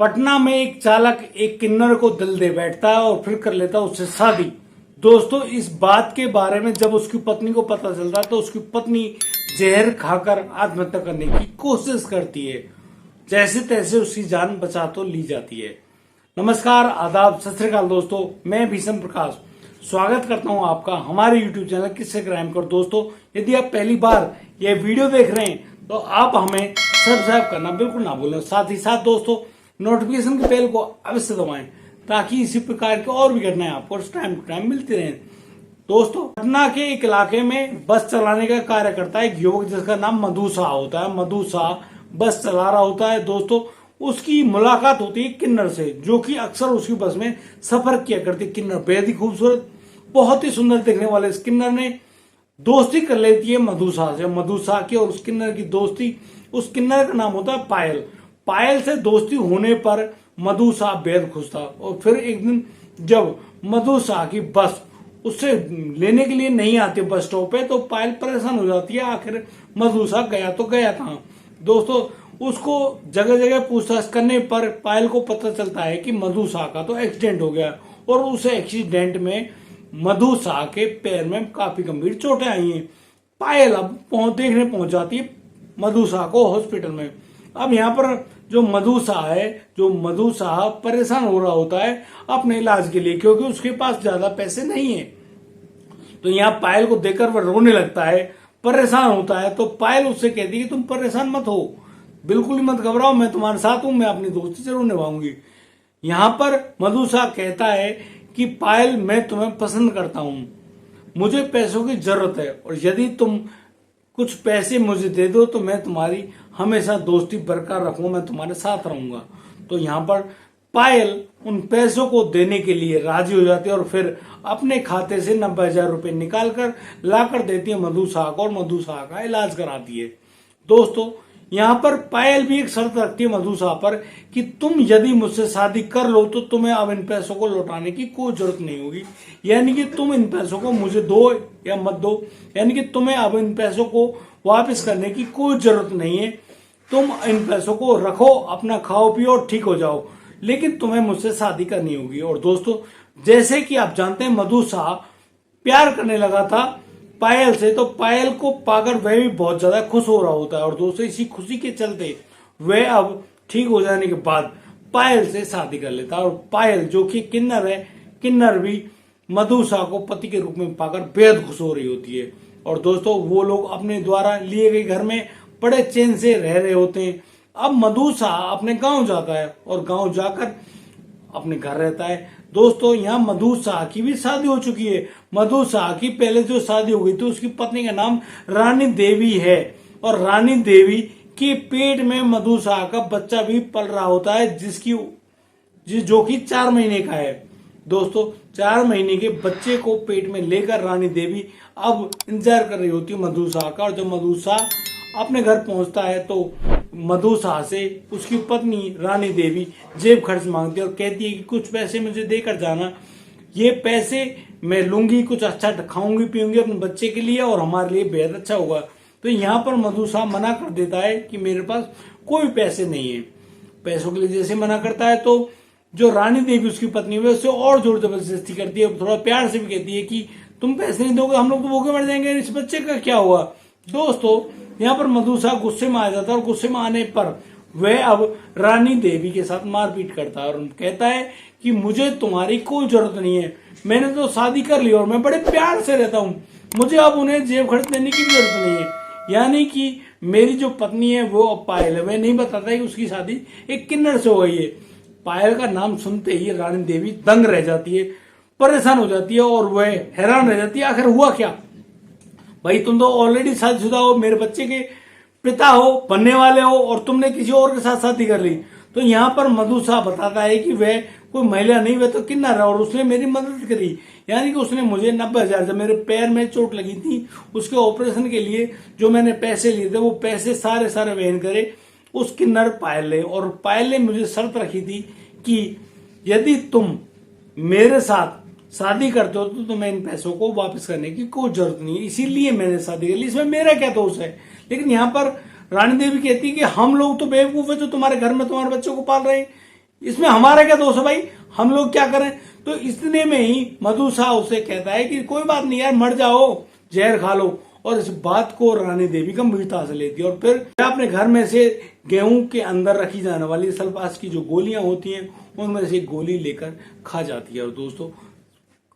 पटना में एक चालक एक किन्नर को दिल दे बैठता है और फिर कर लेता है उससे शादी। दोस्तों, इस बात के बारे में जब उसकी पत्नी को पता चलता है तो उसकी पत्नी जहर खाकर आत्महत्या करने की कोशिश करती है। जैसे तैसे उसकी जान बचा तो ली जाती है। नमस्कार, आदाब, सत श्री अकाल दोस्तों, मैं भीषम प्रकाश स्वागत करता हूं आपका हमारे YouTube चैनल किस्से क्राइम पर। दोस्तों, यदि आप पहली बार यह वीडियो देख रहे हैं तो आप हमें सब्सक्राइब करना बिल्कुल ना भूलें। साथ ही साथ दोस्तों, नोटिफिकेशन के बेल को अवश्य दबाएं ताकि इसी प्रकार की और भी घटनाएं आपको टाइम टू टाइम मिलती रहें। दोस्तों, पटना के एक इलाके में बस चलाने का कार्य करता है एक युवक जिसका नाम मधु शाह होता है। मधु शाह बस चला रहा होता है। दोस्तों, उसकी मुलाकात होती है किन्नर से, जो कि अक्सर उसकी बस में सफर किया करती। किन्नर बेहद ही खूबसूरत, बहुत ही सुंदर दिखने वाले इस किन्नर ने दोस्ती कर लेती है मधु शाह से। मधु शाह की और उस किन्नर की दोस्ती, उस किन्नर का नाम होता है पायल। पायल से दोस्ती होने पर मधु शाह बेहद खुश था। और फिर एक दिन जब मधु शाह की बस उससे लेने के लिए नहीं आती बस स्टॉप पे, तो पायल परेशान हो जाती है। आखिर मधु शाह गया तो गया कहाँ। दोस्तों, उसको जगह जगह पूछताछ करने पर पायल को पता चलता है कि मधु शाह का तो एक्सीडेंट हो गया और उस एक्सीडेंट में मधु शाह के पैर में काफी गंभीर चोटें आई हैं। पायल अब देखने पहुंच जाती है मधु शाह को हॉस्पिटल में। अब यहाँ पर जो मधु शाह परेशान हो रहा होता है अपने इलाज के लिए, क्योंकि उसके पास ज्यादा पैसे नहीं है। तो यहाँ पायल को देखकर वह रोने लगता है, परेशान होता है। तो पायल उससे कहती है कि तुम परेशान मत हो, बिल्कुल ही मत घबराओ, मैं तुम्हारे साथ हूं, मैं अपनी दोस्ती जरूर निभाऊंगी। यहाँ पर मधु शाह कहता है कि पायल, मैं तुम्हें पसंद करता हूं, मुझे पैसों की जरूरत है और यदि तुम कुछ पैसे मुझे दे दो तो मैं तुम्हारी हमेशा दोस्ती बरकरार रखूंगा, मैं तुम्हारे साथ रहूंगा। तो यहाँ पर पायल उन पैसों को देने के लिए राजी हो जाती है और फिर अपने खाते से 90,000 रुपए निकाल कर लाकर देती है मधु शाह को और मधु शाह का इलाज कराती है। दोस्तों, यहाँ पर पायल भी एक शर्त रखती है मधु शाह पर कि तुम यदि मुझसे शादी कर लो तो तुम्हें अब इन पैसों को लौटाने की कोई जरूरत नहीं होगी। यानी कि तुम इन पैसों को मुझे दो या मत दो, यानी कि तुम्हें अब इन पैसों को वापस करने की कोई जरूरत नहीं है। तुम इन पैसों को रखो, अपना खाओ पियो और ठीक हो जाओ, लेकिन तुम्हें मुझसे शादी करनी होगी। और दोस्तों, जैसे कि आप जानते हैं, मधु शाह प्यार करने लगा था पायल से, तो पायल को पाकर वह भी बहुत ज्यादा खुश हो रहा होता है। और दोस्तों, इसी खुशी के चलते वह अब ठीक हो जाने के बाद पायल से शादी कर लेता है। और पायल, जो कि किन्नर है, किन्नर भी मधु शाह को पति के रूप में पाकर बेहद खुश हो रही होती है। और दोस्तों, वो लोग अपने द्वारा लिए गए घर में बड़े चैन से रह रहे होते हैं। अब मधु शाह अपने गांव जाता है और गांव जाकर अपने घर रहता है। दोस्तों, यहाँ मधु शाह की भी शादी हो चुकी है। मधु शाह की पहले जो शादी हो गई थी उसकी पत्नी का नाम रानी देवी है और रानी देवी के पेट में मधु शाह का बच्चा भी पल रहा होता है, जो कि 4 महीने का है। दोस्तों, 4 महीने के बच्चे को पेट में लेकर रानी देवी अब इंतजार कर रही होती है मधु शाह का। और जब मधु शाह अपने घर पहुंचता है तो मधु शाह से उसकी पत्नी रानी देवी जेब खर्च मांगती है और कहती है कि कुछ पैसे मुझे देकर जाना, ये पैसे मैं लूंगी, कुछ अच्छा खाऊंगी पीऊंगी अपने बच्चे के लिए और हमारे लिए बेहद अच्छा होगा। तो यहाँ पर मधु शाह मना कर देता है कि मेरे पास कोई पैसे नहीं है। पैसों के लिए जैसे मना करता है तो जो रानी देवी उसकी पत्नी है उससे और जोर जबरदस्ती करती है, थोड़ा प्यार से भी कहती है कि तुम पैसे नहीं दोगे हम लोग तो भूखे मर जाएंगे, इस बच्चे का क्या हुआ। दोस्तों, यहाँ पर मधु शाह गुस्से में आ जाता है और गुस्से में आने पर वह अब रानी देवी के साथ मारपीट करता है और कहता है कि मुझे तुम्हारी कोई जरूरत नहीं है, मैंने तो शादी कर ली और मैं बड़े प्यार से रहता हूँ, मुझे अब उन्हें जेब खर्च देने की भी जरूरत नहीं है। यानी कि मेरी जो पत्नी है वो अब पायल है। वह नहीं बताता है कि उसकी शादी एक किन्नर से हो गई है। पायल का नाम सुनते ही रानी देवी दंग रह जाती है, परेशान हो जाती है और वह हैरान रह जाती है, आखिर हुआ क्या। भाई, तुम तो ऑलरेडी शादीशुदा हो, मेरे बच्चे के पिता हो, बनने वाले हो, और तुमने किसी और के साथ शादी कर ली। तो यहाँ पर मधु शाह बताता है कि वह कोई महिला नहीं, वह तो किन्नर है और उसने मेरी मदद करी। यानी कि उसने मुझे 90,000, जब मेरे पैर में चोट लगी थी उसके ऑपरेशन के लिए जो मैंने पैसे लिए थे, वो पैसे सारे वहन करे उस किन्नर पायल ने। और पायल ने मुझे शर्त रखी थी कि यदि तुम मेरे साथ शादी करते हो तो तुम्हें इन पैसों को वापस करने की कोई जरूरत नहीं है, इसीलिए मैंने शादी कर ली, इसमें मेरा क्या दोष है। लेकिन यहाँ पर रानी देवी कहती है कि हम लोग तो बेवकूफ है जो तुम्हारे घर में तुम्हारे बच्चों को पाल रहे हैं, इसमें हमारा क्या दोष है भाई, हम लोग क्या करें। तो इतने में ही मधु शाह उसे कहता है कि कोई बात नहीं यार, मर जाओ, जहर खा लो। और इस बात को रानी देवी गंभीरता से लेती है और फिर अपने घर में से गेहूं के अंदर रखी जाने वाली सल्फास की जो गोलियां होती हैं उनमें से एक गोली लेकर खा जाती है। और दोस्तों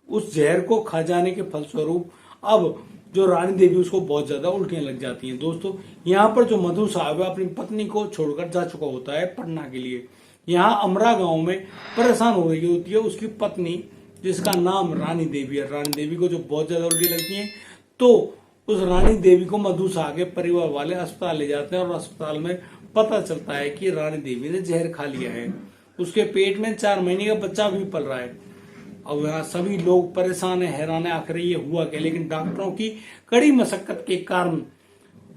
उस जहर को खा जाने के फलस्वरूप अब जो रानी देवी उसको बहुत ज्यादा उल्टियां लग जाती हैं। दोस्तों यहाँ पर जो मधु साहब है अपनी पत्नी को छोड़कर जा चुका होता है पटना के लिए। यहाँ अमरा गांव में परेशान हो रही होती है उसकी पत्नी, जिसका नाम रानी देवी है। रानी देवी को जो बहुत ज्यादा उल्टी लगती है, तो उस रानी देवी को मधु शाह के परिवार वाले अस्पताल ले जाते हैं और अस्पताल में पता चलता है कि रानी देवी ने जहर खा लिया है। उसके पेट में 4 महीने का बच्चा भी पल रहा है। अब यहाँ सभी लोग परेशान है, हैरान है आखिर ये हुआ क्या। लेकिन डॉक्टरों की कड़ी मशक्कत के कारण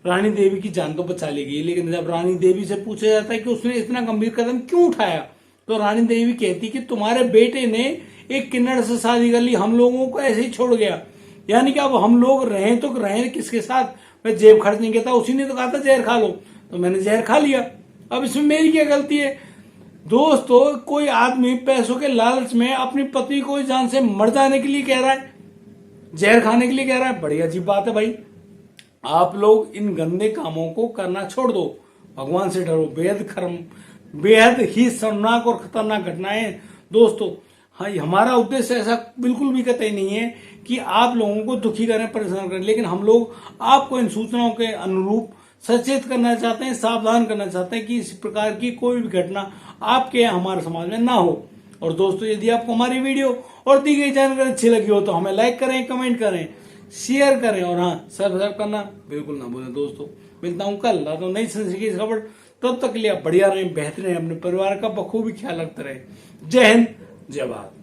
रानी देवी की जान तो बचा ली गई। लेकिन जब रानी देवी से पूछा जाता है कि उसने इतना गंभीर कदम क्यों उठाया, तो रानी देवी कहती कि तुम्हारे बेटे ने एक किन्नर से शादी कर ली, हम लोगों को ऐसे ही छोड़ गया। यानी कि अब हम लोग रहे तो रहे किसके साथ, मैं जेब खर्च नहीं कहता, उसी ने तो कहा था जहर खा लो, तो मैंने जहर खा लिया। अब इसमें मेरी क्या गलती है। दोस्तों कोई आदमी पैसों के लालच में अपनी पत्नी को जान से मर जाने के लिए कह रहा है, जहर खाने के लिए कह रहा है, बड़ी अजीब बात है भाई। आप लोग इन गंदे कामों को करना छोड़ दो, भगवान से डरो। बेहद ही शर्मनाक और खतरनाक घटनाएं दोस्तों। हाँ, हमारा उद्देश्य ऐसा बिल्कुल भी कतई नहीं है कि आप लोगों को दुखी करें, परेशान करें, लेकिन हम लोग आपको इन सूचनाओं के अनुरूप सचेत करना चाहते हैं, सावधान करना चाहते हैं कि इस प्रकार की कोई भी घटना आपके या हमारे समाज में ना हो। और दोस्तों यदि आपको हमारी वीडियो और दी गई जानकारी अच्छी लगी हो तो हमें लाइक करें, कमेंट करें, शेयर करें और हाँ सब्सक्राइब करना बिल्कुल ना भूलें। दोस्तों मिलता हूं कल तो नई संस्कृति की खबर, तब तक के लिए आप बढ़िया रहें, बेहतर रहें, अपने परिवार का बखूबी ख्याल रखते रहें। जय हिंद, जय भारत।